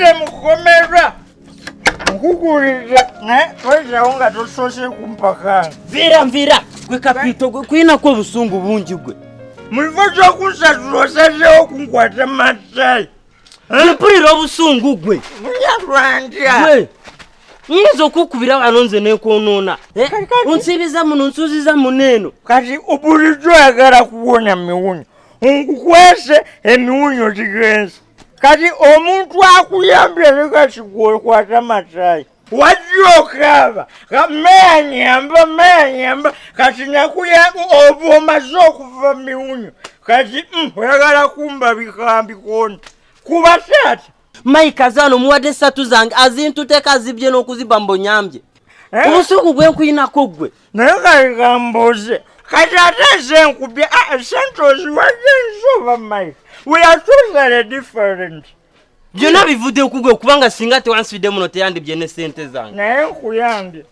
Obudde mukomerwa. Nkugulira wezawo nga tosoose kumpakanga. Nvira gwe kapito gwe kulinako obusungu bungi gwe. Mu kifo ky'okunsasula osazeewo kunkwata masayi. Mpulira obusungu gwe. Munyalwandya. Gwe nyinza okukubira wano nze neekwonoona. Onsibiza muno nsuuziza muneeno. Kati bulijjo oyagala kuwonya miwunyo. Nkukwese emiwunyo gigenze. Kati omuntu akuyambye nekati gwekwata masayi. Wajja okaaba. Meya kati nakuyamba oba omaze okuva miwunyo. Kati oyagala kumba bikambi kona. Kuba taata. Mike azano muwadde 3 zange azintuteka azibye n'okuziba mbonyambye. Obusungu gwe nkulinako gwe. Naye kali kambuuze. Kati ate nze nkubye sentozi wadde nsoba Mike. We are totally different. Byonna bivudde kugwe kubanga singa tewansibidde muno teyandibye ne sente zange. Naye nkuyambye.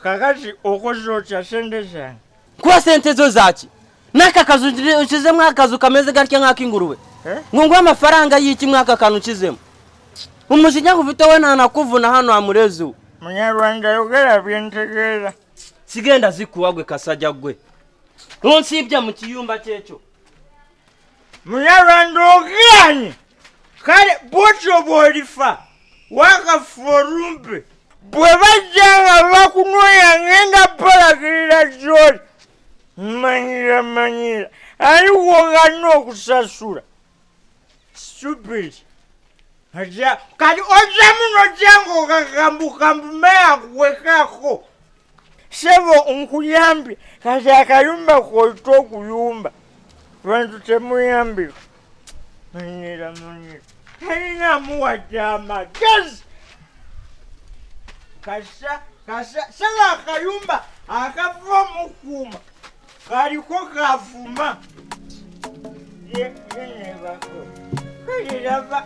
Kakati okoze otya sente zange. Kuba sente zo zaki? N'akakazu ukizemu akazu kameze gatya ng'ak'ingurube. Ngongwa amafaranga y'iki mwaka kanu ukizemu. Umusijja kuvitawe nakuvuna hano amulezu. Munyarwanda yogera byentegeera. Sigenda zikuwa gwe kasajja gwe. Onsibya mu kiyumba kyekyo. Munyarwanda oganye. Kale bwotyo bwolifa. Wakaforumpe. Bwe bajjanga bakunoya ngenda palagirira gy'oli. Manyira. Aliwo galina okusasula. Stupid. Aja kati oja muno jango kakambukambu meya kuwekako. Sebo nkuyambye kati akayumba koyita okuyumba. Bantu temuyambye. Manyira. Talina muwadde amagezi. Kasa saba akayumba akava mukuuma. Kaliko kafuma. Nebako. Kalirava.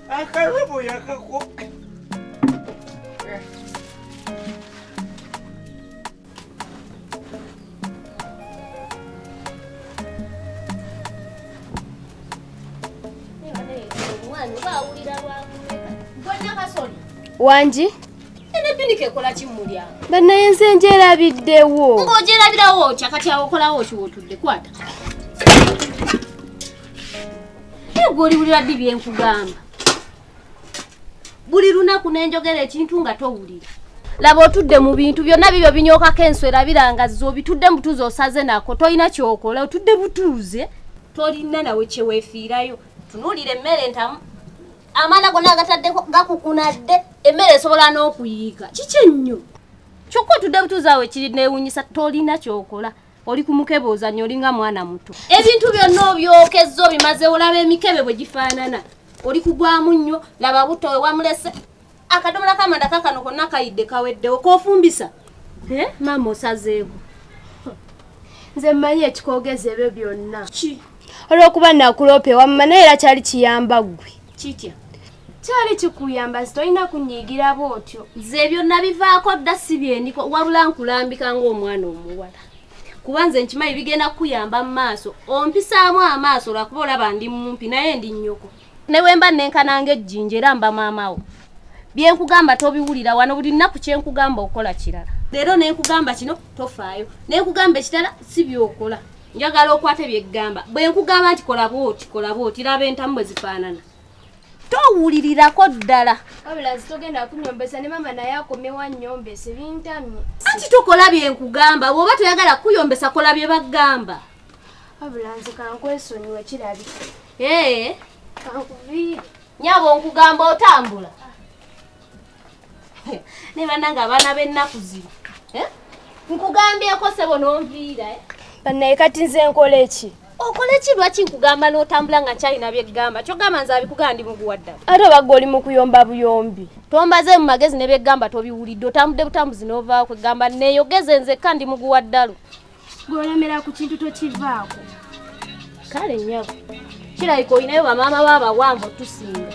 Akarubu yakako. Wanji? Ene binike kola kimulya. Banaye nze njerabiddewo. Ng'ojerabirawo kyakati awo okolawo kiwotudde kwata. Gw'oliwulira ddi bye nkugamba? Buli lunaku n'enjogera ekintu nga towulira. Laba otudde mu bintu byonna bibyo binyookako enswera birangazza obitudde butuuze osaze nako tolina kyokola otudde butuuze tolina nawe kyeweefiirayo. Tunuulira emmere entamu. Amanda gonna agataddeko gakukunadde emmere esobola n'okuyiika. Kiki ennyo? Kyokka otudde butuuze awo ekiri neewunyisa tolina kyokola. Oli kumukebooza nnyo olinga mwana muto. Ebintu byonna obyokezza obimaze olaba emikebe bwe gifaanana. Oli kugwamu nnyo laba buto we wamulese. Akadomola kamanda kakano konna kayidde kaweddewo koofumbisa. Maama osazeeko. Nze mmanyi ekikoogeza ebyo byonna. Ki? Olw'okuba nakuloopa wamma naye era kyali kiyamba ggwe. Kitya? Kyali kikuyamba sitolina kunyiigira bw'otyo. Nze byonna bivaako dda si byendiko wabula nkulambika ng'omwana omuwala. Kuba nze nkimanyi bigenda kukuyamba mu maaso. Ompisaamu amaaso lwakuba olaba ndi mumpi naye ndi nnyoko. Ne wemba nenkananga ejjinja era mba maamawo. Bye nkugamba tobiwulira wano buli nnaku kye nkugamba okola kirala. Leero ne nkugamba kino tofaayo. Ne nkugamba ekirala si by'okola. Njagala okwate bye ggamba. Bwe nkugamba nti kola bw'oti laba entamu bwe zifaanana. Towulirirako ddala. Wabula zitogenda kunyombesa ne mama naye akomewa nnyombese bintamye. Anti tokola bye nkugamba bw'oba toyagala kuyombesa kola bye baggamba. Wabula nze kankwesonyiwe kirabika. Kankuviire. Nyabo nkugamba otambula. Ne bannanga abaana b'ennaku zino. Nkugambyeko sebo n'onviira. Bannaye kati nze nkola eki? Okola ki lwaki nkugamba n'otambula nga nkyalina bye ggamba? Kyogamba nze abikugamba ndi muguwa ddala. Ate obagga oli mu kuyomba buyombi. Tombaze mu magezi ne bye ggamba tobiwulidde otambudde butambuzi n'ovaawo kwegamba neeyogeze nzekka ndi muguwa ddala. Gw'olemera ku kintu tokivaako. Kale nnyabo. Kirabika olinayo bamaama b'abawanvu tusinga.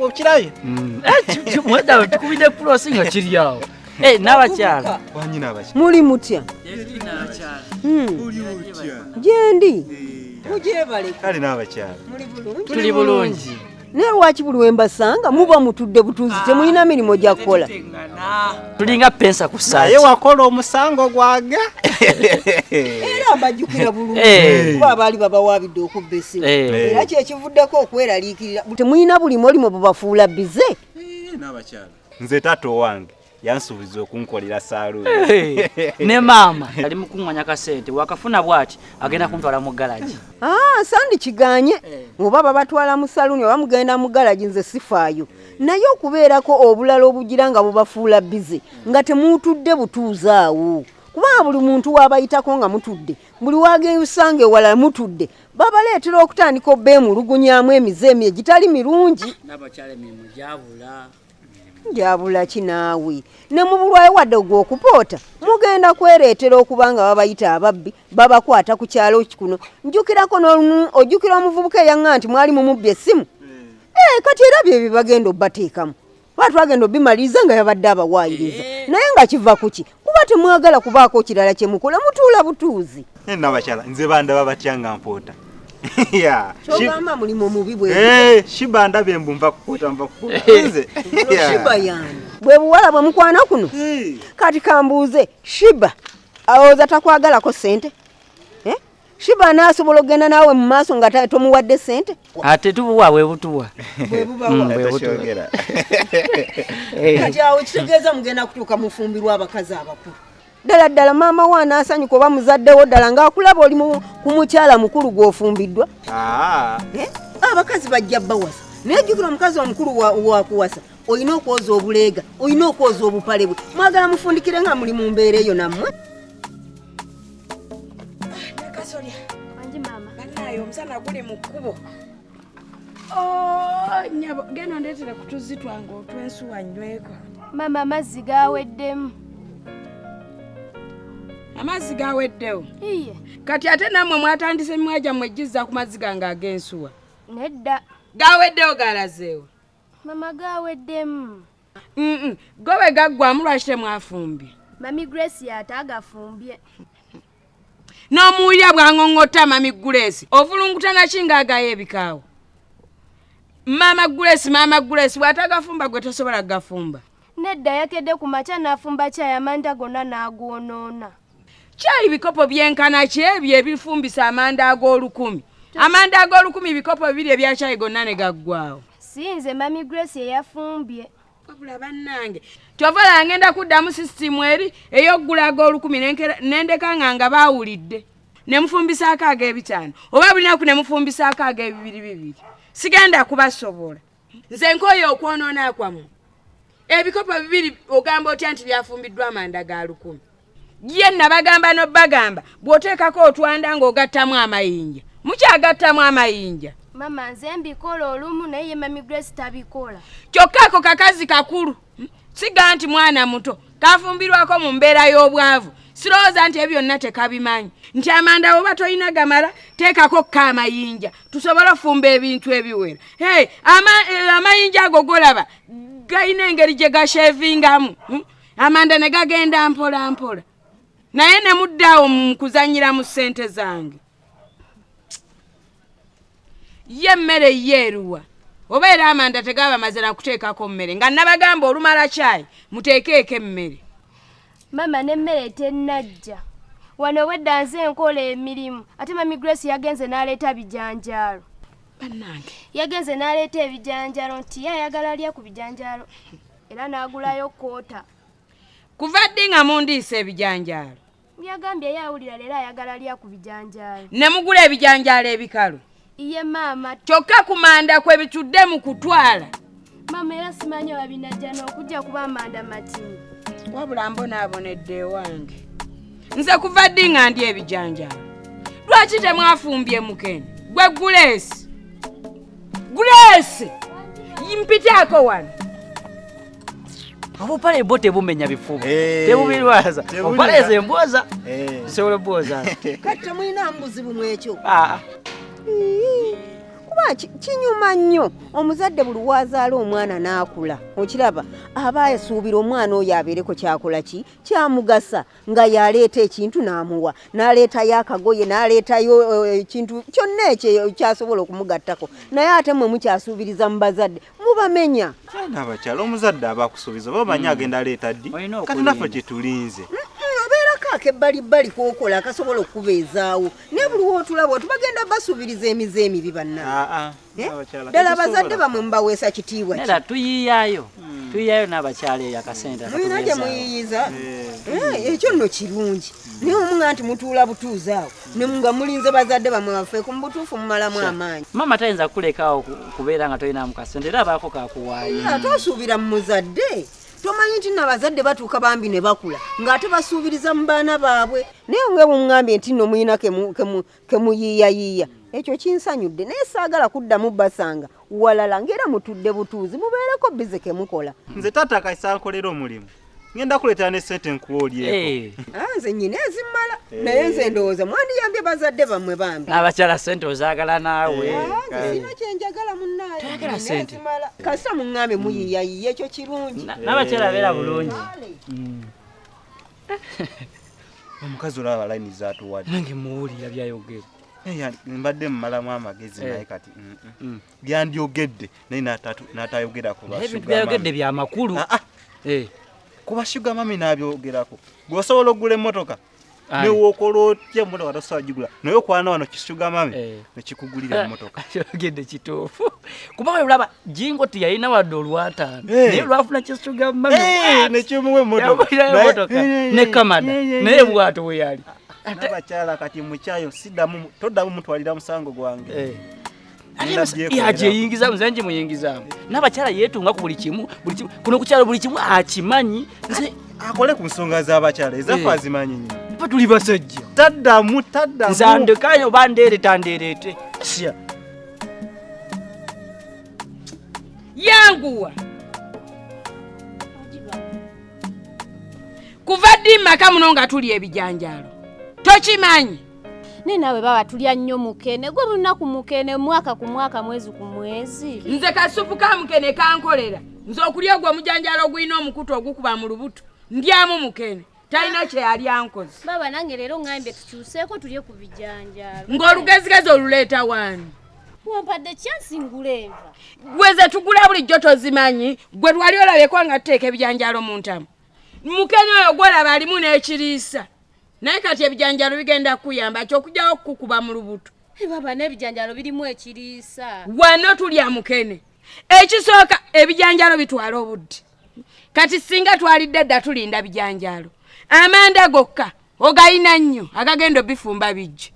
Okiraye? Mweda tukubide pulosi nga kiri awo. N'abakyala. Wanyina abakyala. Muli mutya? Gyendi. Kujebale. Kali n'abakyala. Muli bulungi. Tuli bulungi. Ne lwaki buli wembasanga muba mutudde butuuzi temulina mirimu gya kukola. Tulinga pensa ku site. Naye wakola omusango gwaga. Era mbajjukira bulungi. Kuba abaali babawaabidde okubba essimu. Era kyekivuddeko okweraliikirira. Temulina buli mulimo bubafuula bize. N'abakyala. Nze tato wange yansuubiza okunkolera saaluuni. Ne maama ali mukunganya kasente wakafuna bwati agenda kuntwala mu garage. Sandi kiganye. Oba babatwala mu saluuni oba mugenda mu garage nze sifaayo. Naye okubeerako obulala obugira nga bubafuula bize nga temutudde butuuze awo. Kuba buli muntu wabayitako nga mutudde. Buli wagenda usanga ewala mutudde. Babaleetera okutandika obbeemulugunyamu emizeemu egitali mirungi. N'abakyala emirimu gyabula. Njabula kinaawe ne mu bulwayo wadde ogw'okupoota mugenda kwereetera okubanga babayita ababbi babakwata ku kyalo kikuno njukirako n'olumu ojjukira omuvubuka eyaŋŋa nti mwali mumubbye essimu kati era bye bibagenda obbateekamu twagenda obimaliriza nga yabadde abawaayiriza naye nga kiva kuki kuba temwagala kubaako kirala kye mukola mutuula butuuzi n'abakyala nze bandaba batya nga mpoota. Kyogamba mulimu mubi bwe. Shiba ndabye mbumva kupoota mva kupoota. Shiba yani. Bwe buwala bwe mukwana kuno. Kati kambuuze Shiba awoza takwagalako sente. Shiba naasobola ogenda naawe mu maaso nga tomuwadde sente. Ate tubuwa bwe butuwa. Bwe bubawa. Kati awo kitegeeza mugenda kutuuka mufumbirwa abakazi abakulu. Ddala maama wa anaasanyuka oba muzaddewo ddala ng'akulaba oli ku mukyala mukulu gw'ofumbiddwa. Abakazi bajja bawasa naye jjukira omukazi omukulu wakuwasa olina okwoza obuleega olina okwoza obupale bwe mwagala mufundikire nga muli mu mbeera eyo nammwe. Kasolya wangi maama banayo omusana guli mu kkubo. Nyabo genda ndeetera kutuzi twange otwensuwa nyweko. maama amazzi gaweddemu. Amazzi gaweddewo. Iye. Kati ate nammwe mwatandise mwaja mwejjiza ku mazzi gange ag'ensuwa. Nedda. Gaweddewo galazeewo. Mama gaweddemu. Gobe gaggwamu lwaki temwafumbye? Mami Grace yatagafumbye. N'omuwulira bw'ang'ong'otta Mami Grace ovulungutana kinga agayo ebikaawo. Mama Grace bw'atagafumba gwe tosobola gafumba. Nedda yakedde ku makya n'afumba caayi amanda gonna n'agwonoona. Caayi bikopo byenkana ki ebyo ebifumbisa amanda ag'olukumi. Amanda ag'olukumi bikopo bibiri ebya caayi gonna ne gaggwawo. Sinze Mami Grace yafumbye. Wabula bannange tovala ngenda kuddamu sisitimu eri ey'oggula ag'olukumi nendeka nga baawulidde ne mufumbisaako ag'ebitaano oba bulinaku ne mufumbisaako ag'ebibiri. Sigenda kubasobola nze nkooye okwonoona kwammwe. Ebikopo bibiri ogamba otya nti byafumbiddwa amanda ga 10. Ye nabagamba n'obbagamba bw'oteekako otwanda ng'ogattamu amayinja. Mukyagattamu amayinja. Mama nze mbikola olumu naye Mami Grace tabikola. Kyokka ako kakazi kakulu. Siga nti mwana muto kafumbirwako mu mbeera y'obwavu. Sirowooza nti ebyo byonna tekabimanyi. Nti amanda oba toyina gamala teekako amayinja tusobole ofumba ebintu ebiwera. Amayinja ago golaba gayina engeri gye gashevingamu. Amanda ne gagenda mpola mpola. Naye ne muddaawo mu kuzannyira mu ssente zange. Ye mmere yeeruwa oba era amanda tegaba mazira kuteekako mmere nga nabagamba olumala caayi muteekeeko emmere. Mama n'emmere tennajja. Wano wedda nze nkola emirimu ate Mami Grace yagenze n'aleeta bijanjaalo. Bannange yagenze n'aleeta ebijanjaalo nti yayagala alya ku bijanjaalo era n'agulayo koota. Kuva ddi nga mundiisa ebijanjaalo? Yagambye yawulira leero ayagala alya ku bijanjaalo. Ne mugula ebijanjaalo ebikalu? Iye maama. Kyokka ku manda kwe bitudde mu kutwala. Mama era simanyi oba binajja n'okujja kuba amanda matini. Wabula mbonaabonedde ewange. Nze kuva ddi nga ndya ebijanjaalo. Lwaki temwafumbye mukene? Gwe Grace! Yimpitaako wano. Obupale bo tebumenya bifuba. Tebubirwaza. Obupale ze mboza. Sewole boza. Kati temulina mbuzi bumwe ekyo. Kuba kuba kinyuma nnyo omuzadde buli wazaala omwana n'akula okiraba aba yasuubira omwana oyo abeereko kyakola ki kyamugasa nga yaleeta ekintu n'amuwa n'aleetayo akagoye n'aleetayo ekintu kyonna ekyo kyasobola okumugattako naye ate mwe mukyasuubiriza mu bazadde mubamenya n'abakyala omuzadde aba akusuubiza oba omanyi agenda aleeta ddi kati naffe kye tulinze obeerako akebbalibbali k'okola akasobola okubeezaawo naye buli wootulaba tubagenda basuubiriza emize emibi bannaa ddala abazadde bamwe mubaweesa kitiibwa ki nera tuyiyayo n'abakyala eyo akasente mulina gye muyiyiza ekyo nno kirungi naye omunga nti mutuula butuuzi awo nga mulinze bazadde bamwe bafeeku mu butuufu mumalamu amaanyi mama tayinza kukulekaawo kubeera nga tolinamu kasente era abaako kakuwaayo ate osuubira mu muzadde tomanyi nti n'abazadde batuuka bambi ne bakula ng'ate basuubiriza mu baana baabwe naye nga bw'omugambye nti nno muyina kemuyiiyayiiya ekyo kinsanyudde naye saagala kuddamu basanga walala ng'era mutudde butuuzi mubeereko bize kemukola nze taata kaisankolera omulimu ngenda kuleetera ne ssente nkuwoolyeko nze nnyina ezimmala naye nze ndowooza mwandiyambye bazadde bammwe bambi n'abakyala ssente ozaagala naawe sina kyenjagala munnaayo toyagala ssente kasita muŋŋambe muyiiyayiiya ekyo kirungi n'abakyala abeera bulungi omukazi olaba layini zaatuwadde nange muwulira byayogera mbadde mumalamu amagezi naye kati byandyogedde naye n'atayogerako ebintu byayogedde byamakulu kuba shuga mami n'abyogerako gweosobola okugula emmotoka newokola otya emmotoka tosobola gigula naye okwana wano kishuga mami nekikugulira emmotoka kyogedde kituufu kuba olaba jingo tiyalina wadde olwataano naye lwafuna kishuga mami nekimuwa emmotoka ne kamada naye bwato we yali n'abakyala kati mukyayo toddamu mutwalira musango gwange yagyeyingizamu nze nkimuyingizamu n'abakyala yeetunga ku buli kimu kuno kukyalo buli kimu akimanyi nze akole ku nsonga z'abakyala ezaffe azimanyi nnyo pa tuli basajja taddamu nze andekayo oba ndeereta ndeerete sya yanguwa kuva ddi maka muno nga tuli ebijanjalo tokimanyi ne nawe baba tulya nnyo mukene gwe lunaku mukene mwaka ku mwaka mwezi ku mwezi nze kasupu ka mukene kankolera nze okulya gwe mujanjalo ogulina omukutu ogukuba mu lubuto ndyamu mukene talina kye yali ankoze baba nange leero ŋŋambye tukyuseeko tulye ku bijanjalo ng'olugezigezi oluleeta wani wampadde kyansingula enva gweze tugula bulijjo tozimanyi gwe lwali olabyeko nga tuteeka ebijanjalo mu ntamu mukene oyo gwolaba alimu n'ekiriisa naye kati ebijanjalo bigenda kuyamba kyokujjawo kukuba mu lubuto baba n'ebijanjalo birimu ekiriisa wano tulya mukene ekisooka ebijanjalo bitwala obudde kati singa twalidde dda tulinda bijanjalo amanda gokka ogayina nnyo agagenda obifumba bijje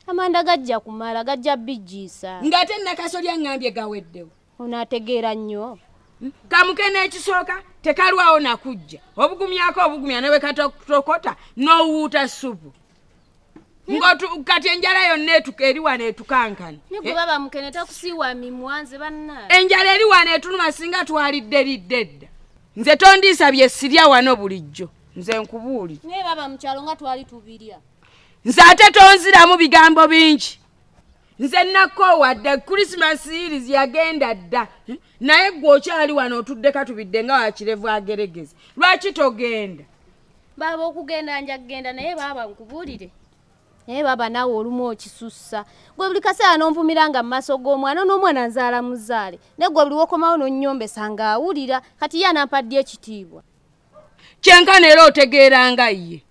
amanda gajja kumala gajja bijjiisa ng'ate nakasolya ŋŋambye gaweddewo onaategeera nnyo kamukene ekisooka tekalwawo nakujja obugumyako obugumya newe katokota n'owuuta supu kati enjala yonna eri wano etukankana nigwe baba mukene takusiiwa mimwanze banna enjala eri wano etuluma singa twalidde lidde dda nze tondiisa bye sirya wano bulijjo nze nkubuuli naye baba mukyalo nga twali tubirya nze ate tonziramu bigambo bingi nze nakoowadde Christmas irizi yagenda dda naye gwe okyali wano otudde katubidde nga wakirevu ageregeze lwaki togenda baba okugenda nja kgenda naye baba nkubuulire naye baba naawe olumu okisussa gwe buli kaseera n'onvumira nga mu maaso g'omwana n'omwana nzaala muzaale naye gwe buli wokomawo n'onnyombesa ng'awulira kati ye anampadde ekitiibwa kyenkana era otegeera nga ye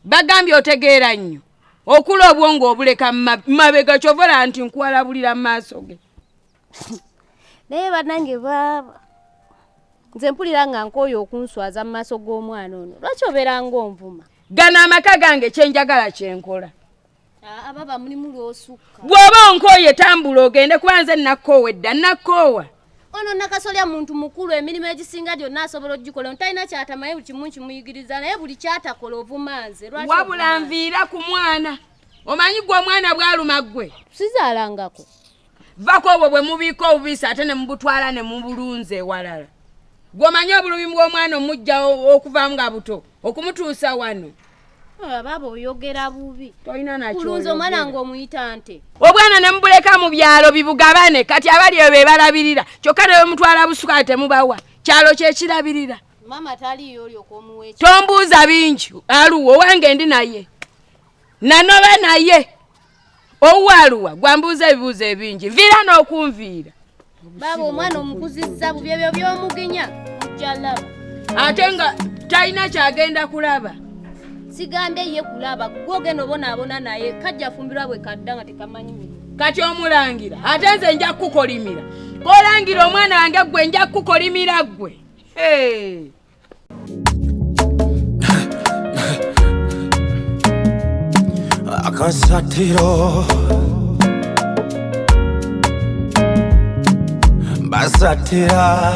bagambye otegeera nnyo okula obwongo obuleka mabega kyovola nti nkuwalabulira mu maaso ge naye bannange baba nze mpulira nga nkooyo okunswaza mu maaso g'omwana ono lwaki obeera ng'onvuma gana amaka gange kyenjagala kyenkola baba mulimu lw'osukka bw'oba onkooye tambula ogende kuba nze nakkoowa edda nakkoowa ono nakasolya muntu mukulu emirimu egisinga gyonna asobola ogikola talina kyatamaye buli kimu kimuyigiriza naye buli kyatakola ovuma nze wabula nviira ku mwana omanyi gwe omwana bwaluma ggwe sizaalangako vako obwo bwe mubiika obubisi ate ne mubutwala ne mubulunza ewalala gwe omanyi obulumi bw'omwana omujja okuvaamu nga buto okumutuusa wano Baba oyogera bubi. Toyina nakyo. Kulunzo mwana ngo muyita nte. Obwana ne mbuleka mu byalo bibugabane kati abali ebe balabirira. Kyokka ne mutwala busuka temubawa. Kyalo kye kirabirira. Mama tali yoli okomuwe. Tombuuza bingi. Aluwo wange ndi naye. Nanoba naye. Owaluwa gwambuuza ebibuuzo ebingi. Vira n'okunviira. Baba omwana omukuzizza bubi ebyo by'omugenya. Mujjalaba. Ate nga talina kyagenda kulaba. Sigambe ye kulaba gwogeno abona naye kajja fumbirwa bwe kadda nga tekamanyi mirimu. Kati omulangira ate nze nja kukolimira. Kolangira omwana wange gwe nja kukolimira gwe. Akasatiro basatira